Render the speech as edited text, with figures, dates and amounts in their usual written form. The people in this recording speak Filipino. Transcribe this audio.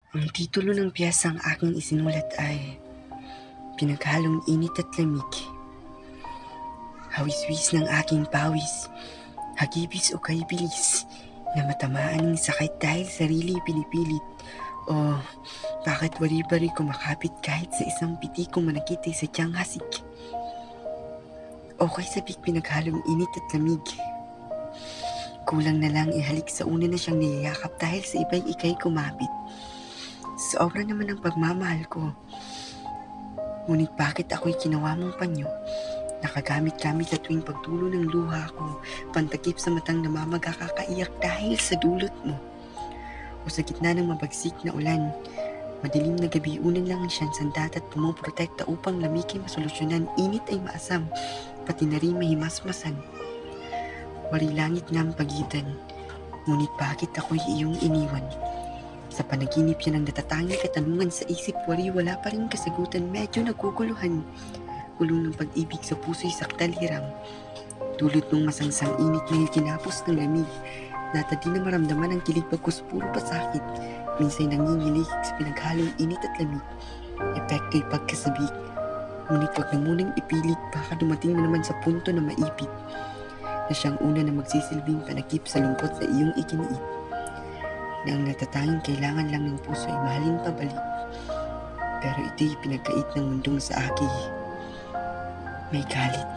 Ang titulo ng piyesang aking isinulat ay Pinaghalong Init at Lamig. Hawis-wis ng aking pawis, hagibis o kaibilis, na matamaan ng sakit dahil sarili pinipilit. O bakit wari-bari kumakapit kahit sa isang piti kung manakit ay sadyang hasik? Okay sabik pinaghalong init at lamig. Kulang na lang ihalik sa una na siyang niyayakap dahil sa iba'y ika'y kumapit. Sobra naman ang pagmamahal ko. Ngunit bakit ako'y ginawa mong panyo? Nakagamit-gamit sa tuwing pagtulo ng luha ko, pantakip sa matang namamaga kakaiyak dahil sa dulot mo. O sa gitna ng mabagsik na ulan, madilim na gabi unan lang siyang sandat at pumoprotekta upang lamig ay masolusyonan, init ay maasam, pati na rin mahimasmasan. Wari langit nga ang pagitan, ngunit bakit ako'y iyong iniwan? Sa panaginip yan ang natatanging katanungan sa isip, wala pa rin kasagutan, medyo naguguluhan. Kulong ng pag-ibig sa puso'y saktal hiram. Dulot ng masangsang init na kinapos ng lamig. Nata di na maramdaman ang kilig pagkus puro pasakit. Minsa'y nangingilig sa pinaghalong init at lamig. Epekto'y pagkasabik. Ngunit wag na munang ipilit, baka dumating na naman sa punto na maipit. Na siyang una na magsisilbing panakip sa lungkot na iyong ikiniit. Na ang natatanging kailangan lang ng puso ay mahalin pabalik. Pero ito'y pinagkait ng mundong sa akin. May galit.